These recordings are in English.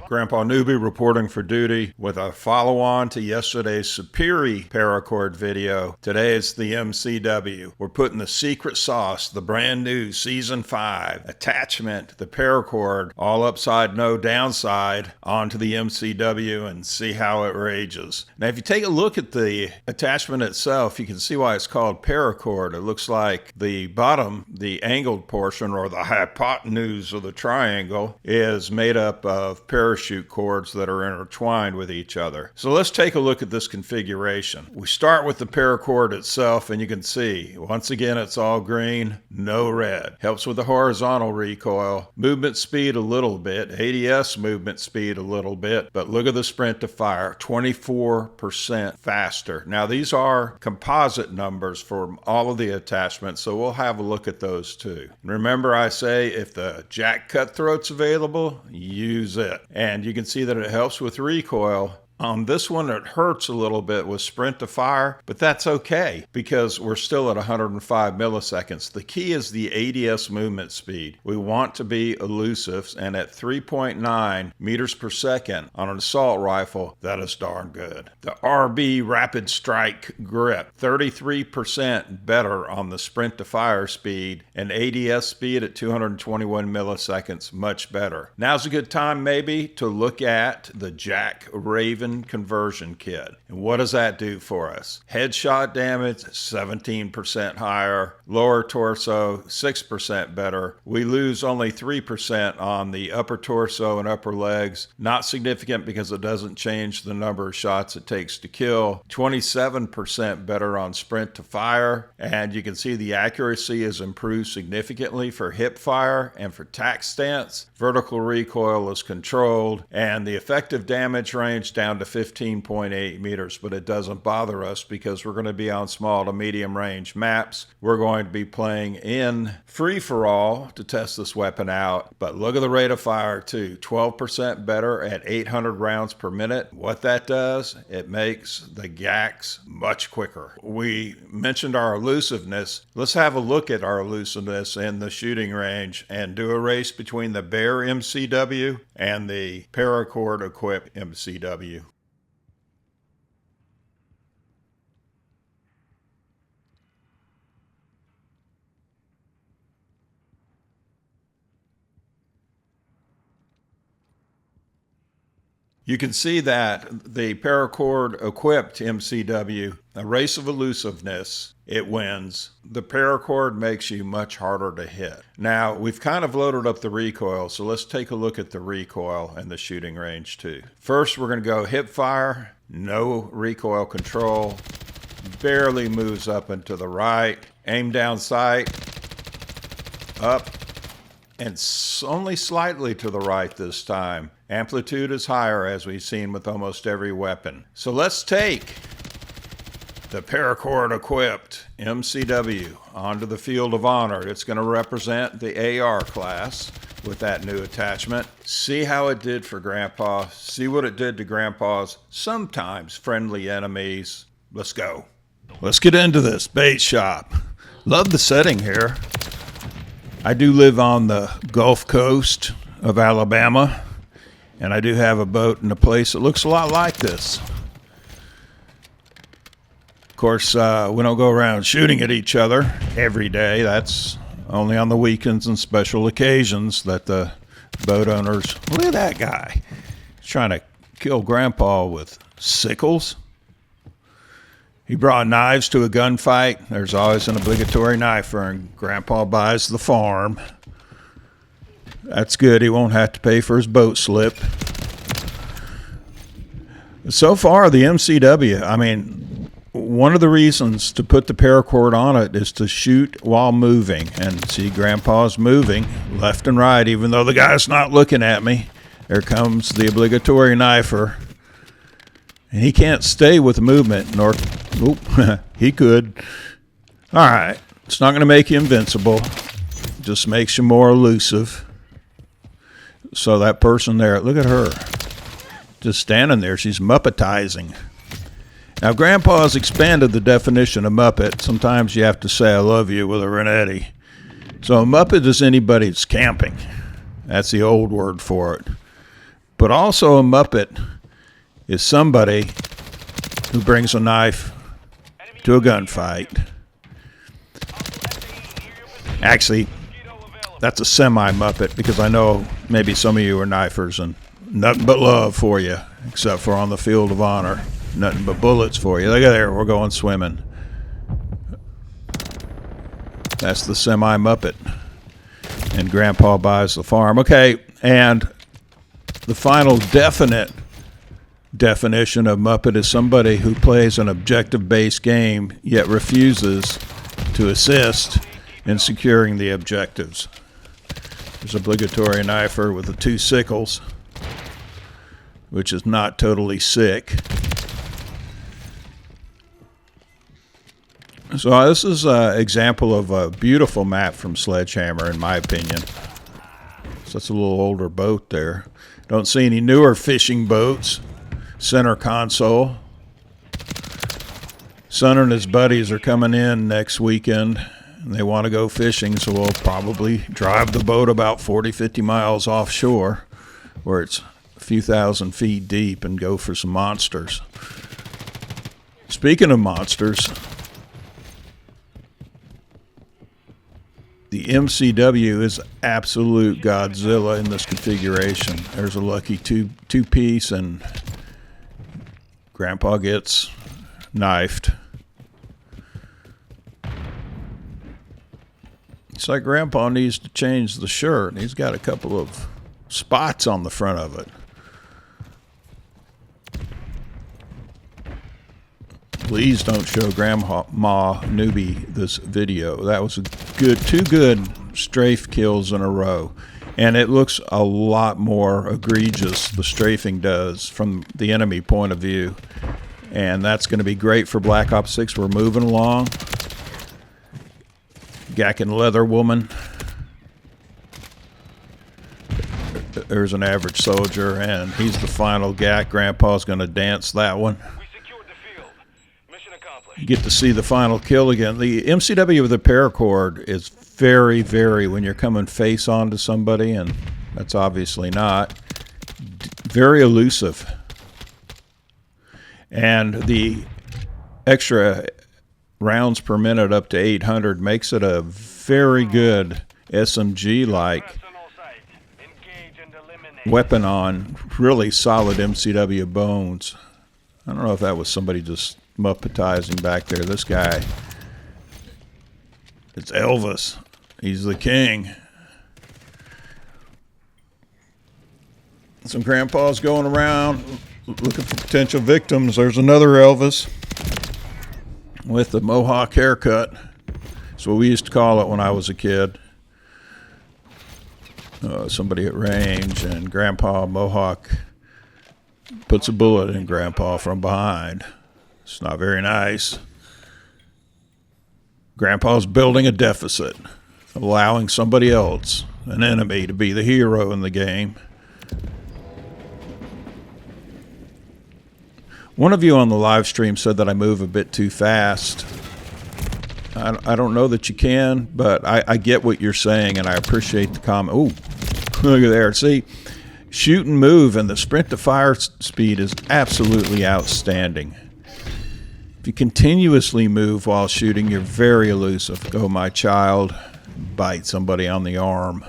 Grandpa Newbie reporting for duty with a follow-on to yesterday's Superior Paracord video. Today it's the MCW. We're putting the secret sauce, the brand new Season 5 attachment, the Paracord, all upside, no downside, onto the MCW and see how it rages. Now if you take a look at the attachment itself, you can see why it's called Paracord. It looks like the bottom, the angled portion, or the hypotenuse of the triangle, is made up of parachute cords that are intertwined with each other. So let's take a look at this configuration. We start with the paracord itself, and you can see once again it's all green, no red. Helps with the horizontal recoil, movement speed a little bit, ADS movement speed a little bit, but look at the sprint to fire, 24% faster. Now these are composite numbers for all of the attachments, so we'll have a look at those too. Remember, I say if the jack cutthroat's available, use it. And you can see that it helps with recoil. On this one, it hurts a little bit with sprint to fire, but that's okay because we're still at 105 milliseconds. The key is the ADS movement speed. We want to be elusive, and at 3.9 meters per second on an assault rifle, that is darn good. The RB Rapid Strike Grip, 33% better on the sprint to fire speed, and ADS speed at 221 milliseconds, much better. Now's a good time maybe to look at the Jack Raven conversion kit. And what does that do for us? Headshot damage, 17% higher. Lower torso, 6% better. We lose only 3% on the upper torso and upper legs. Not significant because it doesn't change the number of shots it takes to kill. 27% better on sprint to fire. And you can see the accuracy is improved significantly for hip fire and for tack stance. Vertical recoil is controlled, and the effective damage range down to 15.8 meters, but it doesn't bother us because we're going to be on small to medium range maps. We're going to be playing in free-for-all to test this weapon out, but look at the rate of fire too, 12% better at 800 rounds per minute. What that does, it makes the GACs much quicker. We mentioned our elusiveness. Let's have a look at our elusiveness in the shooting range and do a race between the Bear MCW and the Paracord equipped MCW. You can see that the Paracord equipped MCW, a race of elusiveness, it wins. The Paracord makes you much harder to hit. Now, we've kind of loaded up the recoil, so let's take a look at the recoil and the shooting range too. First, we're going to go hip fire, no recoil control, barely moves up and to the right, aim down sight, up, and only slightly to the right this time. Amplitude is higher, as we've seen with almost every weapon. So let's take the Paracord equipped MCW onto the field of honor. It's going to represent the AR class with that new attachment. See how it did for Grandpa. See what it did to Grandpa's sometimes friendly enemies. Let's go. Let's get into this bait shop. Love the setting here. I do live on the Gulf Coast of Alabama, and I do have a boat in a place that looks a lot like this. Of course, we don't go around shooting at each other every day. That's only on the weekends and special occasions that the boat owners... Look at that guy. He's trying to kill Grandpa with sickles. He brought knives to a gunfight. There's always an obligatory knife and Grandpa buys the farm. That's good. He won't have to pay for his boat slip. So far, the MCW, I mean, one of the reasons to put the paracord on it is to shoot while moving. And see, Grandpa's moving left and right, even though the guy's not looking at me. There comes the obligatory knifer. And he can't stay with movement, nor... Oop, he could. All right. It's not going to make you invincible. Just makes you more elusive. So that person there, look at her. Just standing there. She's Muppetizing. Now, Grandpa's expanded the definition of Muppet. Sometimes you have to say I love you with a Renetti. So a Muppet is anybody that's camping. That's the old word for it. But also a Muppet is somebody who brings a knife to a gunfight. Actually, that's a semi-Muppet, because I know maybe some of you are knifers and nothing but love for you, except for on the field of honor. Nothing but bullets for you. Look at there, we're going swimming. That's the semi-Muppet. And Grandpa buys the farm. Okay, and the final definite definition of Muppet is somebody who plays an objective-based game yet refuses to assist in securing the objectives. There's an obligatory knifer with the 2 sickles, which is not totally sick. So this is an example of a beautiful map from Sledgehammer, in my opinion. So that's a little older boat there. Don't see any newer fishing boats. Center console. Son and his buddies are coming in next weekend, and they want to go fishing, so we'll probably drive the boat about 40, 50 miles offshore, where it's a few thousand feet deep, and go for some monsters. Speaking of monsters, the MCW is absolute Godzilla in this configuration. There's a lucky two-piece, and Grandpa gets knifed. It's like Grandpa needs to change the shirt. He's got a couple of spots on the front of it. Please don't show Grandma Newbie this video. That was two good strafe kills in a row. And it looks a lot more egregious, the strafing does, from the enemy point of view. And that's going to be great for Black Ops 6. We're moving along. Gackin' Leather Woman. There's an average soldier, and he's the final Gack. Grandpa's going to dance that one. You get to see the final kill again. The MCW with the Paracord is very, very, when you're coming face on to somebody, and that's obviously not, very elusive. And the extra rounds per minute up to 800 makes it a very good SMG-like weapon on really solid MCW bones. I don't know if that was somebody just Muppetizing back there. This guy, it's Elvis. He's the king. Some grandpas going around looking for potential victims. There's another Elvis with the mohawk haircut. That's what we used to call it when I was a kid. Somebody at range, and Grandpa Mohawk puts a bullet in Grandpa from behind. It's not very nice. Grandpa's building a deficit, allowing somebody else, an enemy, to be the hero in the game. One of you on the live stream said that I move a bit too fast. I don't know that you can, but I get what you're saying, and I appreciate the comment. Ooh, look at there. See, shoot and move, and the sprint to fire speed is absolutely outstanding. If you continuously move while shooting, you're very elusive. Go, my child. Bite somebody on the arm.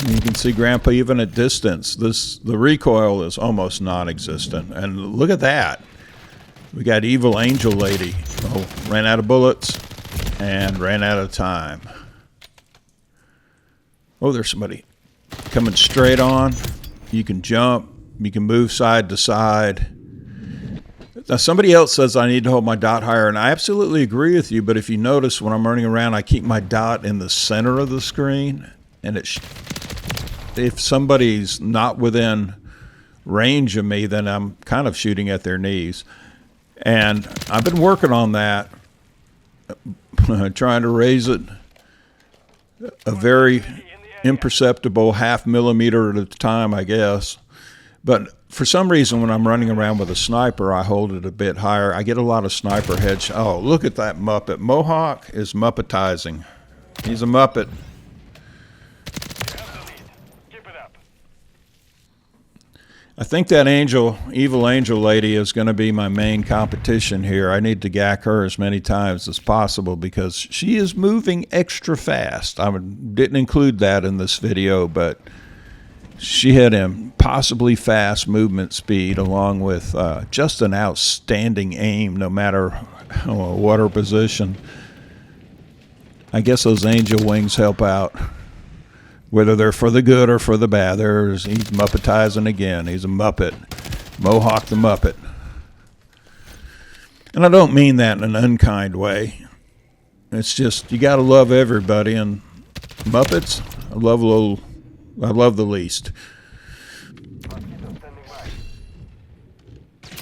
You can see Grandpa even at distance. The recoil is almost non-existent. And look at that. We got Evil Angel Lady. Oh, ran out of bullets and ran out of time. Oh, there's somebody coming straight on. You can jump. You can move side to side. Now, somebody else says I need to hold my dot higher, and I absolutely agree with you, but if you notice when I'm running around, I keep my dot in the center of the screen, and if somebody's not within range of me, then I'm kind of shooting at their knees. And I've been working on that, trying to raise it a very imperceptible 0.5 millimeter at a time, I guess. But for some reason, when I'm running around with a sniper, I hold it a bit higher. I get a lot of sniper headshots. Oh, look at that Muppet. Mohawk is Muppetizing. He's a Muppet. I think that evil angel lady is going to be my main competition here. I need to gack her as many times as possible because she is moving extra fast. I didn't include that in this video, but she had impossibly fast movement speed along with just an outstanding aim no matter what her position. I guess those angel wings help out. Whether they're for the good or for the bad, he's Muppetizing again. He's a Muppet. Mohawk the Muppet. And I don't mean that in an unkind way. It's just, you got to love everybody. And Muppets, I love the least.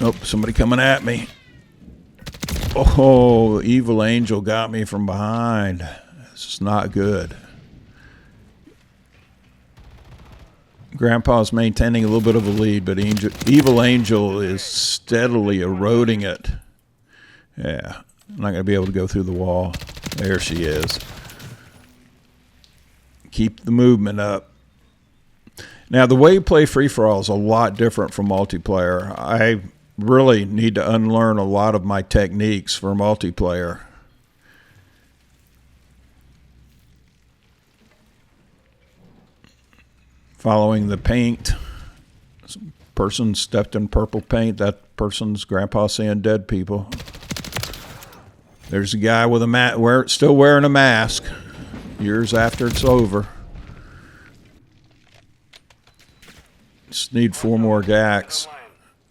Oh, somebody coming at me. Oh, evil angel got me from behind. This is not good. Grandpa's maintaining a little bit of a lead, but evil angel is steadily eroding it. Yeah, I'm not going to be able to go through the wall. There she is. Keep the movement up. Now, the way you play free-for-all is a lot different from multiplayer. I really need to unlearn a lot of my techniques for multiplayer. Following the paint. Some person stepped in purple paint. That person's grandpa seeing dead people. There's a guy with a still wearing a mask years after it's over. Just need 4 more gacks.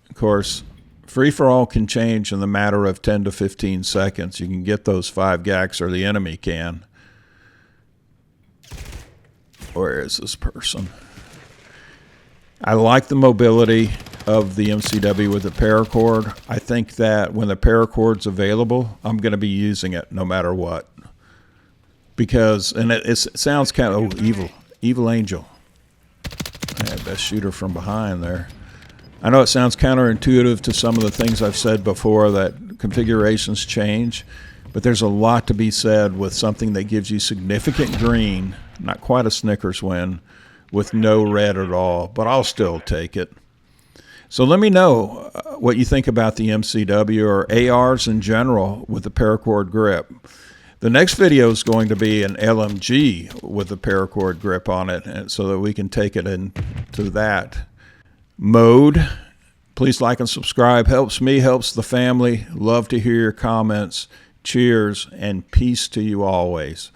Of course, free-for-all can change in the matter of 10 to 15 seconds. You can get those 5 gacks, or the enemy can. Where is this person? I like the mobility of the MCW with the paracord. I think that when the paracord's available, I'm going to be using it no matter what. Because, and it sounds kind of evil angel. Yeah, best shooter from behind there. I know it sounds counterintuitive to some of the things I've said before, that configurations change, but there's a lot to be said with something that gives you significant green, not quite a Snickers win, with no red at all, but I'll still take it. So let me know what you think about the MCW or ARs in general with the paracord grip. The next video is going to be an LMG with a paracord grip on it, and so that we can take it into that mode. Please like and subscribe. Helps me, helps the family. Love to hear your comments. Cheers and peace to you always.